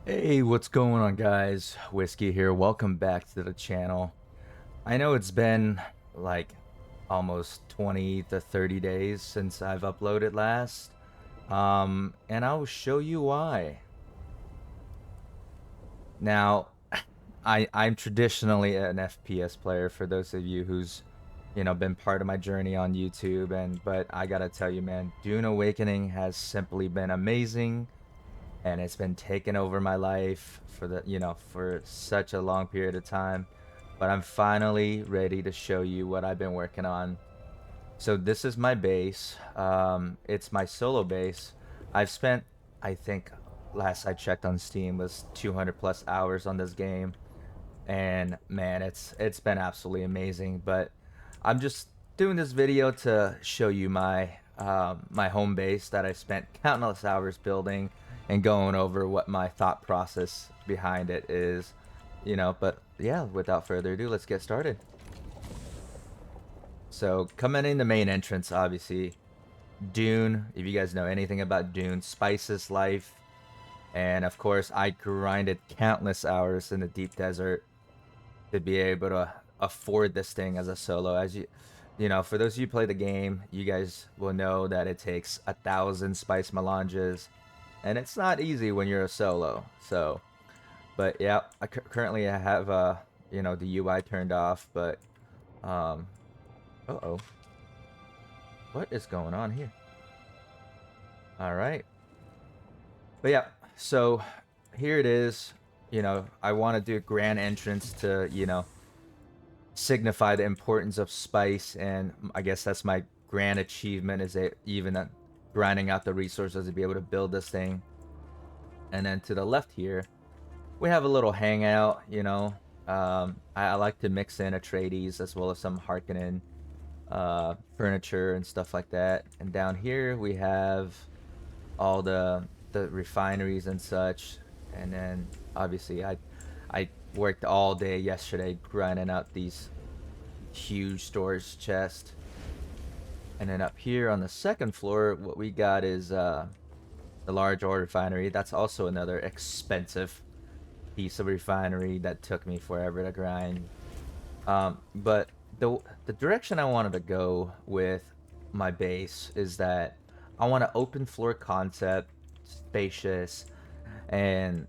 Hey, what's going on, guys? Whiskey here. Welcome back to the channel. I know it's been like almost 20 to 30 days since I've uploaded last. And I'll show you why. Now, I'm traditionally an FPS player for those of you who's, been part of my journey on YouTube, but I gotta tell you, man, Dune Awakening has simply been amazing, and it's been taking over my life for for such a long period of time. But I'm finally ready to show you what I've been working on. So this is my base. It's my solo base. I've spent, I think, last I checked on Steam was 200 plus hours on this game, and man, it's been absolutely amazing. But I'm just doing this video to show you my home base that I spent countless hours building and going over what my thought process behind it is, but yeah, without further ado, let's get started. So coming in the main entrance, obviously Dune. If you guys know anything about Dune, Spice's life, and of course I grinded countless hours in the deep desert to be able to afford this thing as a solo. As for those of you who play the game, you guys will know that it takes 1,000 spice melanges, and it's not easy when you're a solo. So, but yeah, currently I have the UI turned off, but um, uh-oh, what is going on here? All right, but yeah, so here it is. I want to do a grand entrance to signify the importance of spice, and I guess that's my grand achievement, is it even grinding out the resources to be able to build this thing. And then to the left here we have a little hangout. I like to mix in Atreides as well as some Harkonnen furniture and stuff like that. And down here we have all the refineries and such. And then obviously I worked all day yesterday grinding out these huge storage chests. And then up here on the second floor, what we got is the large ore refinery. That's also another expensive piece of refinery that took me forever to grind. But the direction I wanted to go with my base is that I want an open floor concept, spacious, and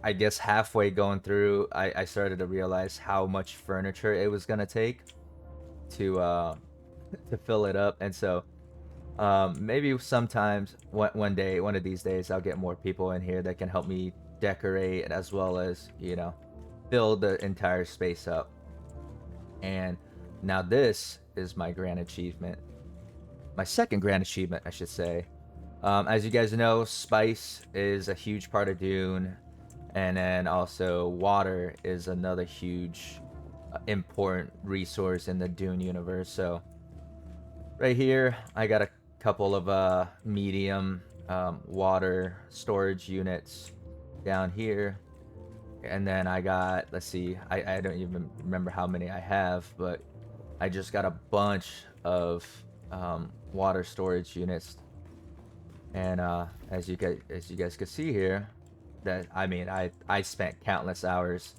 I guess halfway going through, I started to realize how much furniture it was gonna take to to fill it up. And so maybe sometimes one day, one of these days, I'll get more people in here that can help me decorate as well as fill the entire space up. And now this is my grand achievement, my second grand achievement, I should say. As you guys know, spice is a huge part of Dune, and then also water is another huge important resource in the Dune universe. So right here I got a couple of medium water storage units down here, and then I got, let's see, I don't even remember how many I have, but I just got a bunch of water storage units. And as you guys can see here, that I spent countless hours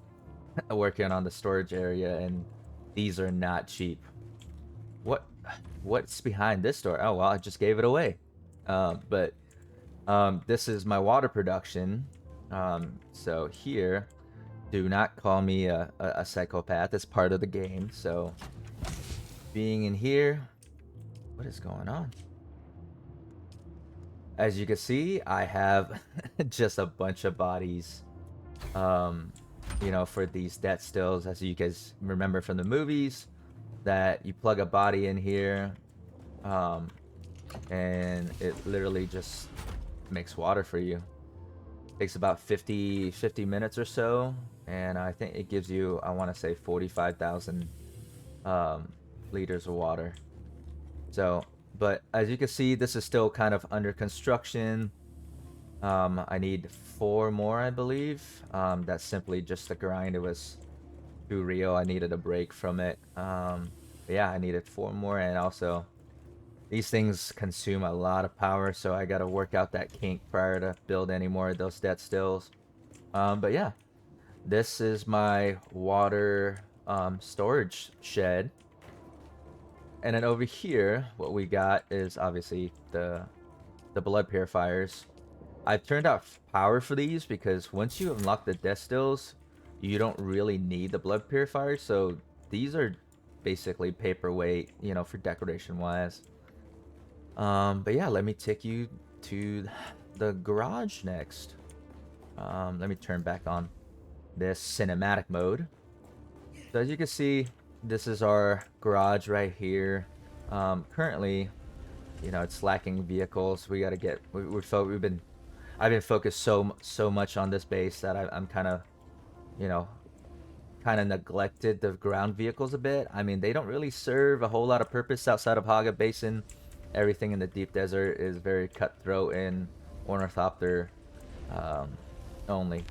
working on the storage area, and these are not cheap. What what's behind this door? Oh well, I just gave it away. But this is my water production. So here, do not call me a psychopath. It's part of the game. So being in here, what is going on? As you can see, I have just a bunch of bodies, for these death stills. As you guys remember from the movies, that you plug a body in here, and it literally just makes water for you. Takes about 50 minutes or so, and I think it gives you, I want to say, 45,000 liters of water. So, but as you can see, this is still kind of under construction. I need 4 more, I believe. That's simply just the grind. It was too real. I needed a break from it. Yeah, I needed 4 more, and also These things consume a lot of power, so I gotta work out that kink prior to build any more of those debt stills. But yeah, this is my water storage shed. And then over here, what we got is obviously the blood purifiers. I've turned out power for these because once you unlock the death stills, you don't really need the blood purifiers. So these are basically paperweight, you know, for decoration wise. But yeah, let me take you to the garage next. Let me turn back on this cinematic mode. So as you can see, this is our garage right here. Currently, you know, it's lacking vehicles. We got to get. We've been. I've been focused so much on this base that I'm kind of, you know, kind of neglected the ground vehicles a bit. I mean, they don't really serve a whole lot of purpose outside of Haga Basin. Everything in the deep desert is very cutthroat and ornithopter only.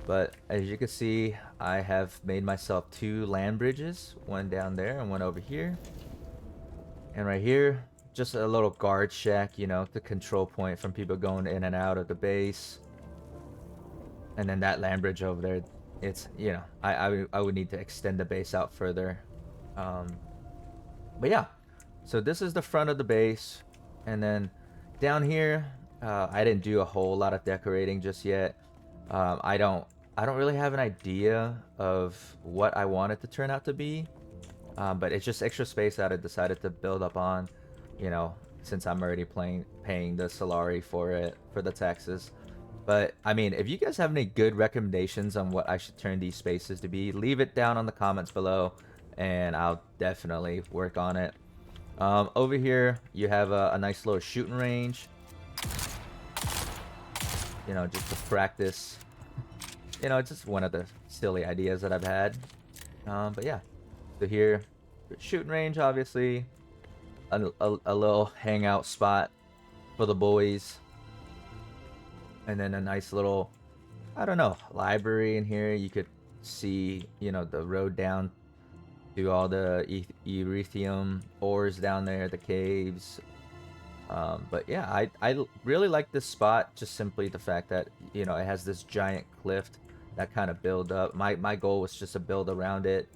But as you can see, I have made myself 2 land bridges, one down there and one over here. And right here, just a little guard shack, you know, the control point from people going in and out of the base. And then that land bridge over there, it's, you know, I would need to extend the base out further. But yeah, so this is the front of the base. And then down here, I didn't do a whole lot of decorating just yet. I don't really have an idea of what I want it to turn out to be. But it's just extra space that I decided to build up on, you know, since I'm already paying the Solari for it, for the taxes. But, I mean, if you guys have any good recommendations on what I should turn these spaces to be, leave it down on the comments below, and I'll definitely work on it. Over here, you have a nice little shooting range. You know, just to practice. You know, it's just one of the silly ideas that I've had. But yeah. So here, shooting range, obviously. A little hangout spot for the boys. And then a nice little, I don't know, library in here. You could see, you know, the road down to all the erythium ores down there, the caves. But yeah, I really like this spot, just simply the fact that, you know, it has this giant cliff that kind of build up. My goal was just to build around it.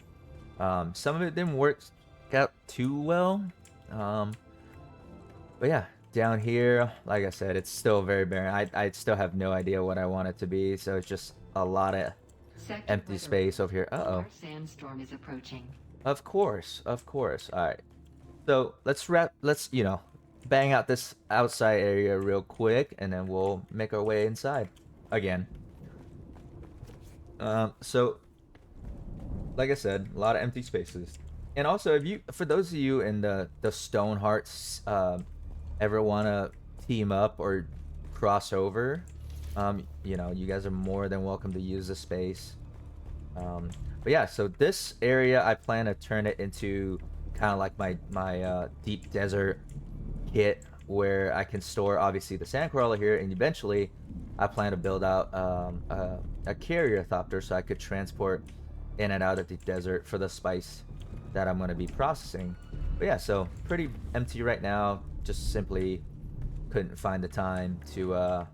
Some of it didn't work out too well. But yeah, down here, like I said, it's still very barren. I still have no idea what I want it to be, so it's just a lot of empty space over here. Uh-oh. Sandstorm is approaching. Of course, of course. All right. So let's, you know, bang out this outside area real quick, and then we'll make our way inside again. So like I said, a lot of empty spaces. And also, if you, for those of you in the Stonehearts, ever want to team up or cross over, you know, you guys are more than welcome to use the space. But yeah, so this area, I plan to turn it into kind of like my deep desert kit, where I can store obviously the sandcrawler here, and eventually I plan to build out a carrier thopter so I could transport in and out of the desert for the spice that I'm going to be processing. But yeah, so pretty empty right now. Just simply couldn't find the time to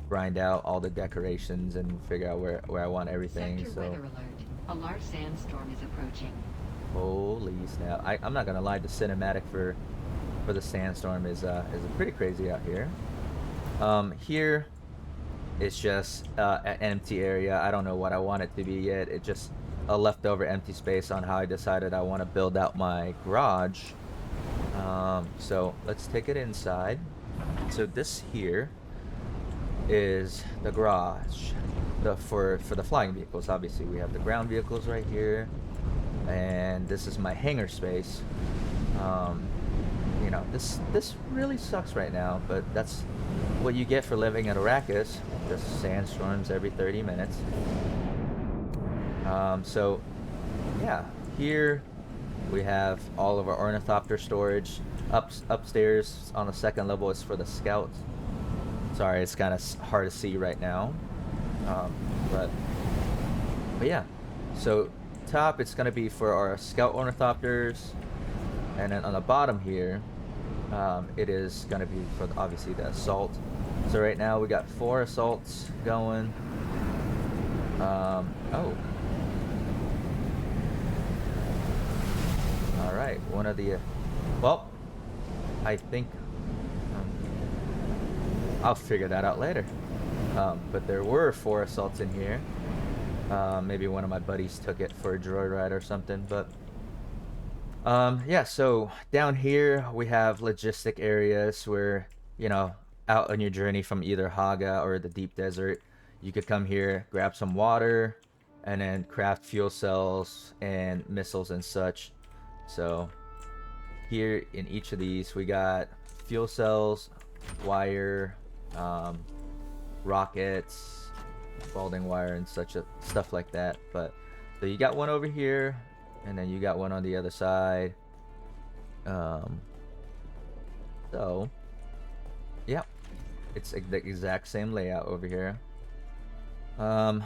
grind out all the decorations and figure out where I want everything. Sector so weather alert. A large sandstorm is approaching. Holy snap. I'm not gonna lie, the cinematic for the sandstorm is pretty crazy out here. Here it's just an empty area. I don't know what I want it to be yet. It's just a leftover empty space on how I decided I want to build out my garage. So let's take it inside. So this here is the garage. For the flying vehicles, obviously we have the ground vehicles right here, and this is my hangar space. You know, this really sucks right now, but that's what you get for living at Arrakis. Just sandstorms every 30 minutes. So yeah, here we have all of our ornithopter storage. Upstairs on the second level is for the scouts. Sorry, it's kind of hard to see right now. But yeah, so top it's gonna be for our scout ornithopters, and then on the bottom here It is going to be for obviously the assault. So right now we got 4 assaults going. Oh, all right. One of the, well, I think I'll figure that out later. But there were 4 assaults in here. Maybe one of my buddies took it for a joyride or something, but yeah, so down here we have logistic areas where, you know, out on your journey from either Haga or the deep desert, you could come here, grab some water, and then craft fuel cells and missiles and such. So here in each of these, we got fuel cells, wire, um, rockets, balding wire, and stuff like that. But so you got one over here, and then you got one on the other side. Um, so yeah, it's the exact same layout over here. Um,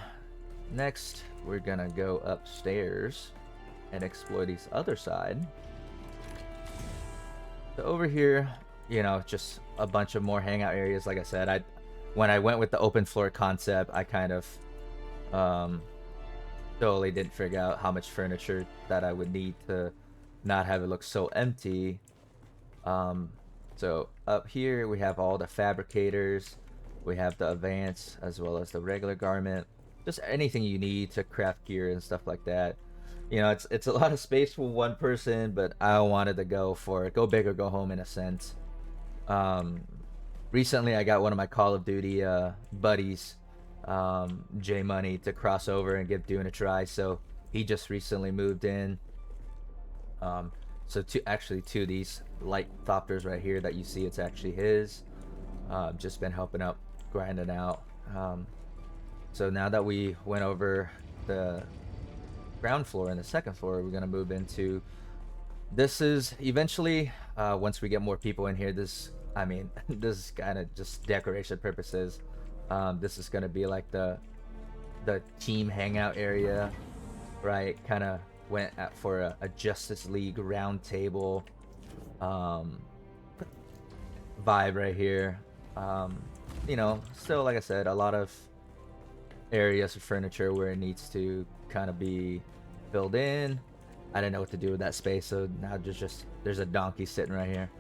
next we're gonna go upstairs and explore this other side. So over here, you know, just a bunch of more hangout areas. Like I said, when I went with the open floor concept, I kind of totally didn't figure out how much furniture that I would need to not have it look so empty. So up here we have all the fabricators, we have the advanced as well as the regular garment, just anything you need to craft gear and stuff like that. You know, it's a lot of space for one person, but I wanted to go big or go home in a sense. Um, Recently I got one of my Call of Duty buddies, J Money, to cross over and give Dune a try. So he just recently moved in. So two of these light thopters right here that you see, it's actually his. Just been helping out, grinding out. So now that we went over the ground floor and the second floor, we're gonna move into. This is eventually, once we get more people in here. I mean, this is kind of just decoration purposes. This is gonna be like the team hangout area, right? Kind of went for a Justice League round table vibe right here. You know, still, like I said, a lot of areas of furniture where it needs to kind of be filled in. I didn't know what to do with that space, so now there's a donkey sitting right here.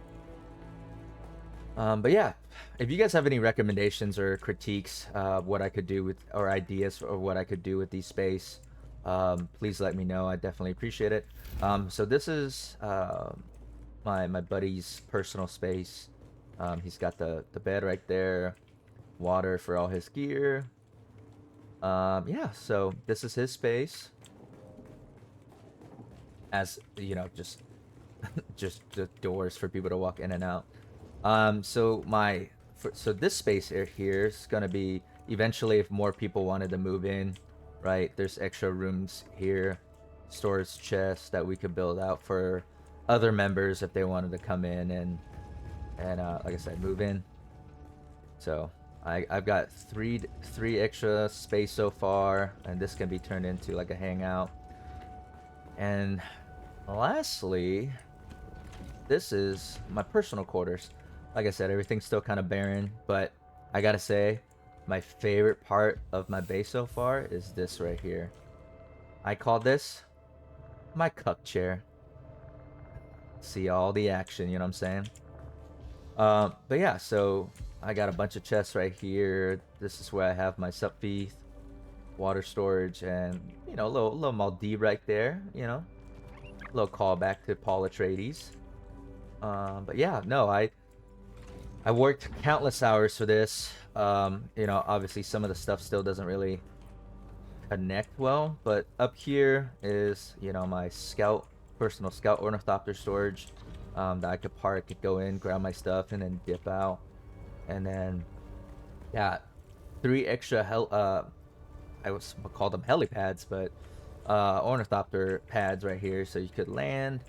But yeah, if you guys have any recommendations or critiques, what I could do with, or ideas or what I could do with these space, please let me know. I definitely appreciate it. So this is my buddy's personal space. He's got the bed right there, water for all his gear. Yeah, so this is his space. As you know, just the doors for people to walk in and out. So this space here is gonna be eventually, if more people wanted to move in, right? There's extra rooms here, storage chests that we could build out for other members if they wanted to come in and like I said, move in. So I've got three extra space so far, and this can be turned into like a hangout. And lastly, this is my personal quarters. Like I said, everything's still kind of barren, but I gotta say, my favorite part of my base so far is this right here. I call this my cup chair. See all the action, you know what I'm saying? But yeah, so I got a bunch of chests right here. This is where I have my subfeed, water storage, and you know, little Maldive right there. You know, a little callback to Paul Atreides. But yeah, no, I worked countless hours for this. You know, obviously some of the stuff still doesn't really connect well, but up here is, you know, my personal scout ornithopter storage, that I could park, could go in, grab my stuff, and then dip out. And then, yeah, 3 extra I was call them helipads, but ornithopter pads right here, so you could land.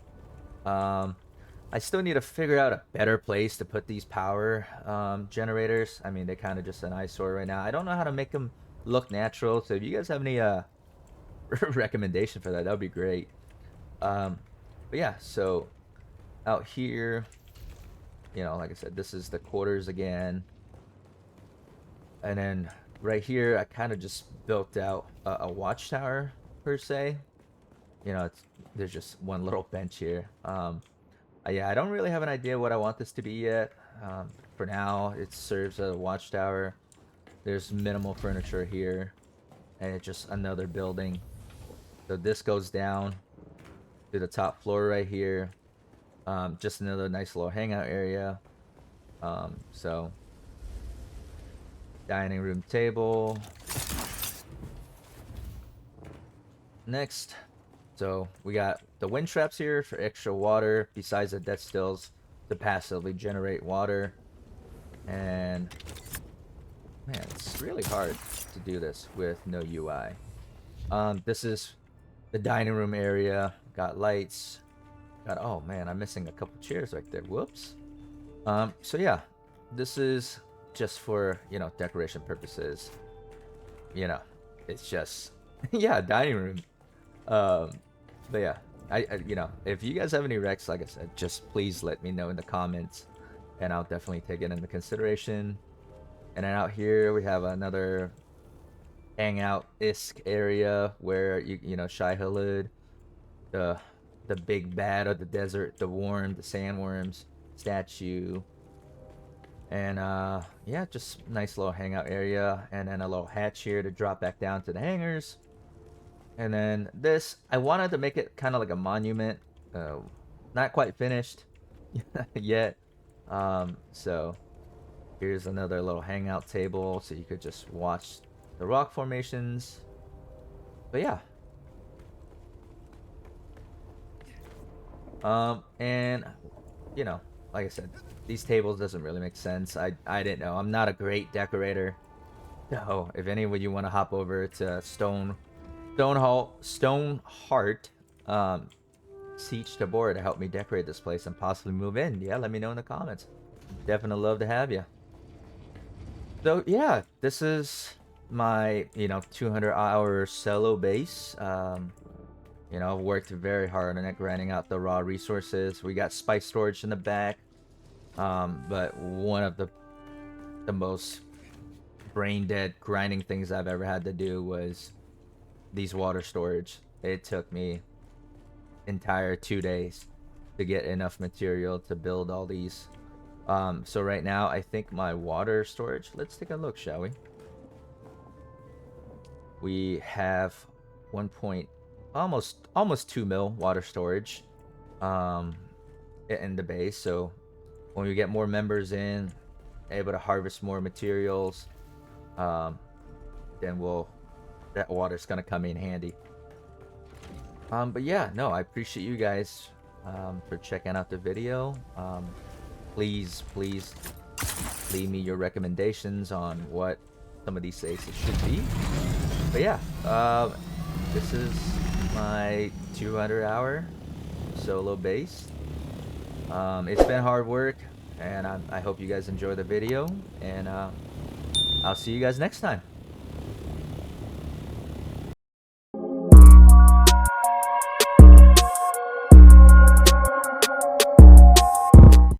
I still need to figure out a better place to put these power generators. I mean, they're kind of just an eyesore right now. I don't know how to make them look natural, so if you guys have any recommendation for that would be great. But yeah, so out here you know, like I said, this is the quarters again. And then right here, I kind of just built out a watchtower per se. You know, there's just one little bench here. Yeah, I don't really have an idea what I want this to be yet. For now, it serves as a watchtower. There's minimal furniture here, and it's just another building. So this goes down to the top floor right here. Just another nice little hangout area. So dining room table. Next, so we got the wind traps here for extra water besides the death stills to passively generate water. And man, it's really hard to do this with no UI. This is the dining room area. Got lights. Got, oh man, I'm missing a couple chairs right there. Whoops. So yeah, this is just for, you know, decoration purposes. You know, it's just yeah, dining room. But yeah, I you know, if you guys have any recs, like I said, just please let me know in the comments, and I'll definitely take it into consideration. And then out here we have another hangout-isk area where you know, Shai Hulud, the big bad of the desert, the sandworms statue. And yeah, just nice little hangout area, and then a little hatch here to drop back down to the hangars. And then this, I wanted to make it kind of like a monument. Not quite finished yet. So here's another little hangout table so you could just watch the rock formations. But yeah. And you know, like I said, these tables doesn't really make sense. I didn't know. I'm not a great decorator. So if any of you want to hop over to Stoneheart, Siege Tabor to help me decorate this place and possibly move in, yeah, let me know in the comments. Definitely love to have you. So yeah, this is my, you know, 200-hour solo base. You know, I've worked very hard on it, grinding out the raw resources. We got spice storage in the back. But one of the most brain dead grinding things I've ever had to do was these water storage. It took me entire 2 days to get enough material to build all these. So right now I think my water storage, let's take a look, shall we? We have 1 point, almost 2 mil water storage in the base. So when we get more members in, able to harvest more materials, then that water's gonna come in handy. But yeah, no, I appreciate you guys for checking out the video. Please leave me your recommendations on what some of these spaces should be. But yeah, this is my 200-hour solo base. It's been hard work, and I hope you guys enjoy the video, and I'll see you guys next time.